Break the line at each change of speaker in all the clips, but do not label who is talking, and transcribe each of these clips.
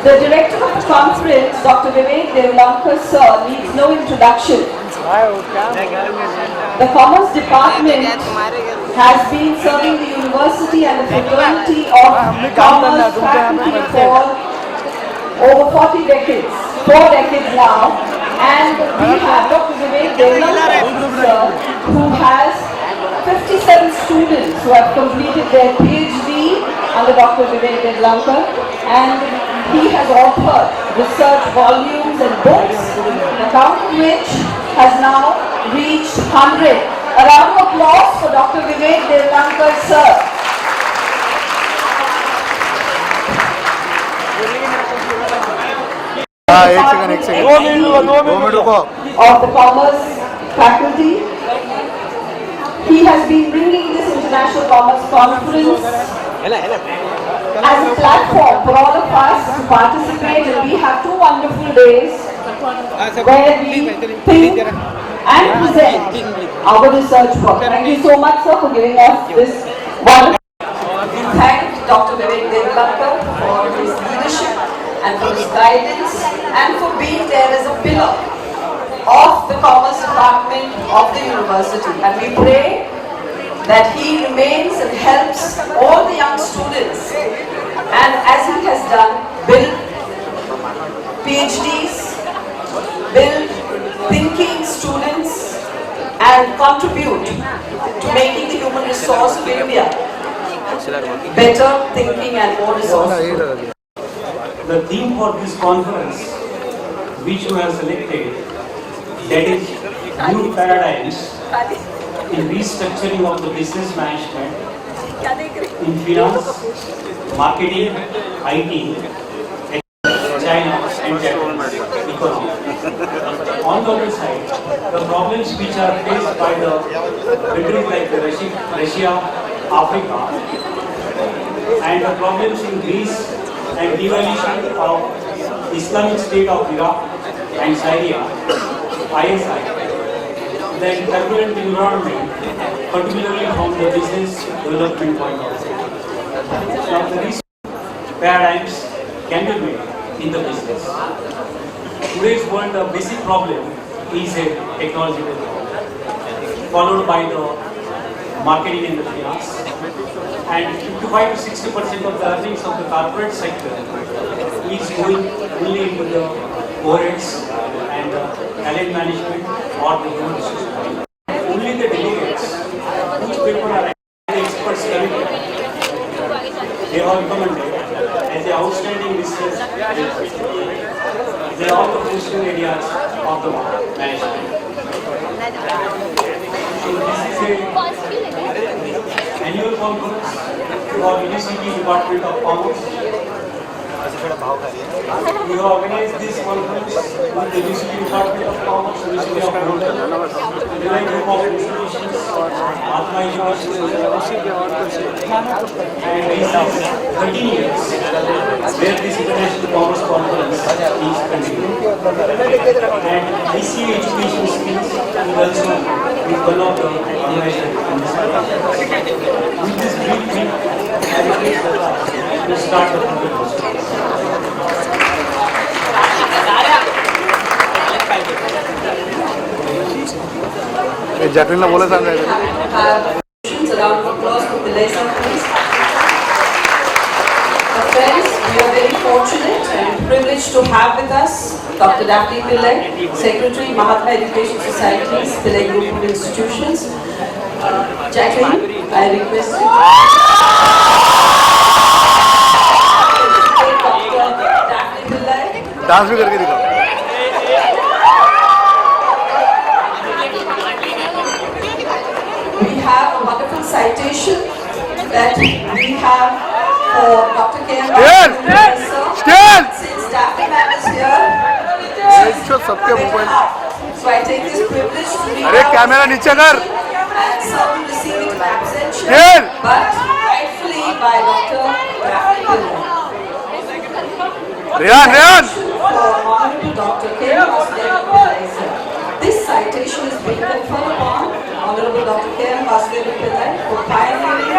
The director of the conference, Dr. Vivek Devlankar sir, needs no introduction. The Commerce Department has been serving the university and the fraternity of Commerce faculty for over 40 decades, 4 decades now. And we have Dr. Vivek Devlankar sir, who has 57 students who have completed their PhD under Dr. Vivek Devlankar, and he has authored research volumes and books, the count of which has now reached 100. A round of applause for Dr. Vivek Devlankar sir. Of the Commerce faculty. He has been bringing this International Commerce Conference as a platform for all of us to participate, and we have 2 wonderful days where we think and present our research work. Thank you so much, sir, for giving us this wonderful. We thank Dr. Vivek Devlankar for his leadership and for his guidance and for being there as a pillar of the Commerce Department of the university. And we pray that he remains and helps all the young students, and as he has done, build PhDs, build thinking students, and contribute to making the human resource of India better thinking and more resourceful.
The theme for this conference, which you have selected, that is new paradigms in restructuring of the business management, in finance, marketing, IT, China and Japanese economy. On the other side, the problems which are faced by the countries like Russia, Africa, and the problems in Greece and devaluation of Islamic State of Iraq and Syria, ISI, the turbulent environment, particularly from the business development point of view. Now, these paradigms can be made in the business. Today's world, the basic problem is a technological problem, followed by the marketing and the finance. And 55 to 60% of the earnings of the corporate sector is going only into the overheads and talent management or the human resources. Only the delegates, whose people are experts coming, they are recommended as the outstanding research. They are all the functional areas of the management. So this is a annual conference for University Department of Commerce. We have organized this conference with the University Department of Commerce, University of London, the group of institutions, Mahatma University, and this is 13 years where this International Commerce Conference is continuing. And ICA Education Skills is also one of the organizers in this conference. With this brief thing, I will start the conference.
Jacqueline बोला था
A round of applause for Pillai sir, please. Friends, we are very fortunate and privileged to have with us Dr. Daphne Pillai, Secretary, Mahatma Education Society's Pillai Group of Institutions. Jacqueline, I request you. Dr. Daphne Pillai.
Dance भी करके दिखाओ.
We have a wonderful citation that we have for Dr. K.M. Since Daphne ma'am is here,
सबके mobile.
so I take this privilege to read
अरे camera नीचे कर.
and some receive it in absentia, but rightfully by Dr. Daphne Pillai.
Rehan
For Honorable Dr. K.M. Pillai, sir. This citation is being conferred upon Honorable Dr. K.M. Pillai for pioneering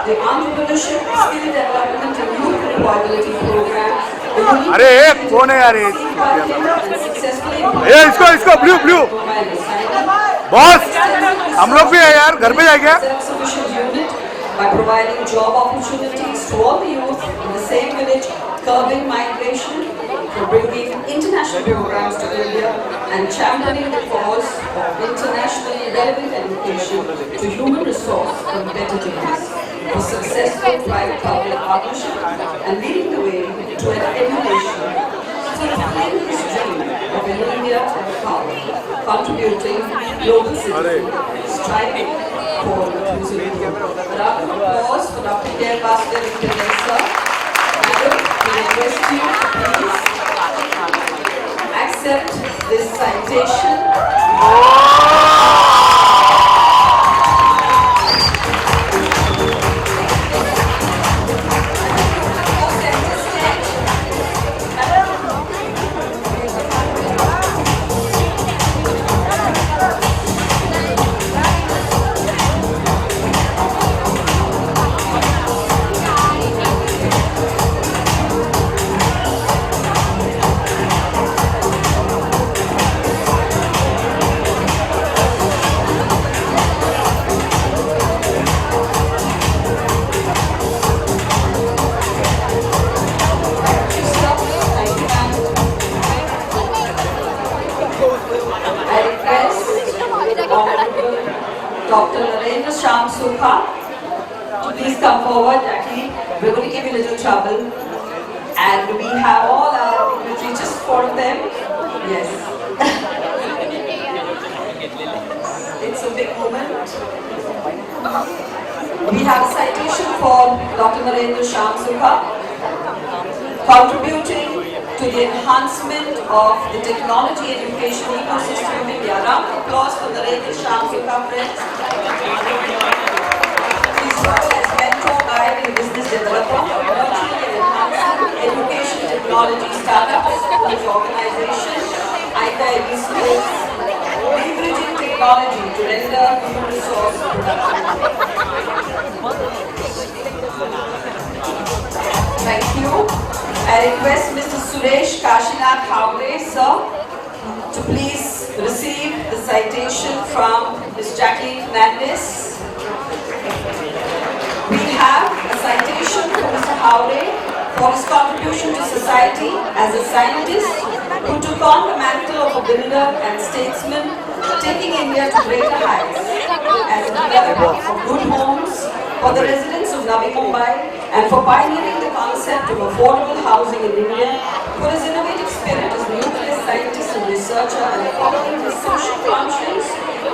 the entrepreneurship, skill development and youth employability program, the
अरे कौन है यार ये? ये इसको blue boss, हम लोग भी है यार, घर पे जाएंगे।
By providing job opportunities to all the youth in the same village, curbing migration, for bringing international programs to India and championing the cause of internationally relevant education to human resource competitiveness, for successful private-public partnership and leading the way to an emulation, fulfilling his dream of an India at power, contributing global citizen, striving for inclusive growth. A round of applause for Dr. K. Basudev Pillai, sir. Madam, we request you to please accept this citation. Dr. Narendra Shyam Sukha to please come forward. Jackie, we're going to give you a little trouble. And we have all our dignitary just for them. Yes. It's a big moment. We have a citation for Dr. Narendra Shyam Sukha, contributing to the enhancement of the technology education ecosystem in India. Round of applause for Narendra Shyam Sukha, friends. His role as mentor, guide and business developer, nurturing and enhancing education technology startups in his organization, IIB schools, leveraging technology to render human resource Thank you. I request Mr. Suresh Kashinath Havre, sir, to please receive the citation from Ms. Jacqueline Fernandez. We have a citation from Mr. Havre for his contribution to society as a scientist who took on the mantle of a builder and statesman, taking India to greater heights as a developer of good homes for the residents of Navi Mumbai and for pioneering the concept of affordable housing in India, for his innovative spirit as nuclear scientist and researcher and following his social conscience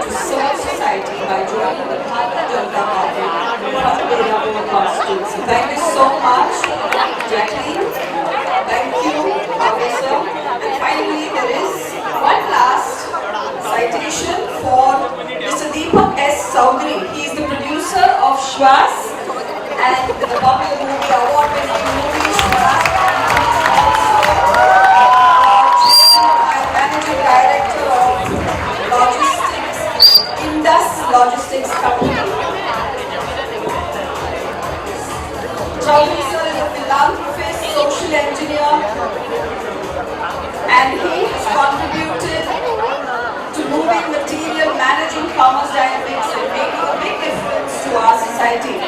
to serve society by joining the Bharatiya Janata Party from the Behrapur constituency. Thank you so much, Jacqueline. Thank you, Professor. And finally, there is one last citation for Mr. Deepak S. Saudri. He is the producer of Shwas and the popular movie award-winning movie Shwas. I'm managing director of logistics, Indus Logistics Company. Chaudhary sir is a philanthropist, social engineer, and he has contributed to moving material, managing commerce dynamics and making a big difference to our society.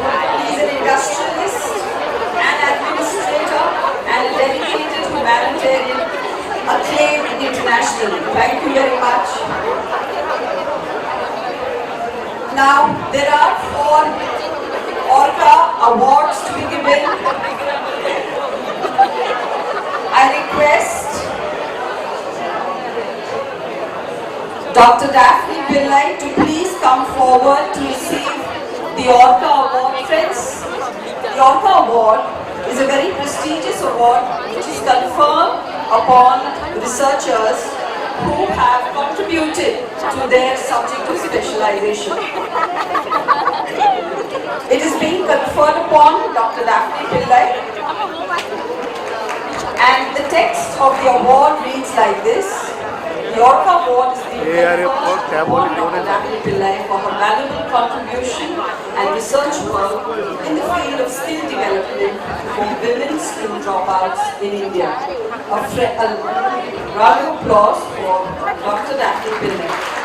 He is an industrialist, an administrator and a dedicated humanitarian, acclaimed internationally. Thank you very much. Now, there are 4 Orca awards to be given. I request Dr. Daphne Pillai to please come forward to receive the Orca Award. Friends, the Orca Award is a very prestigious award which is conferred upon researchers who have contributed to their subject of specialization. It is being conferred upon Dr. Daphne Pillai, and the text of the award reads like this: Yorka Award is being
ये यार ये
conferred
बहुत क्या बोली
on
इन्होंने?
Dr. Pillai for her valuable contribution and research work in the field of skill development for women school dropouts in India. A round of applause for Dr. Daphne Pillai.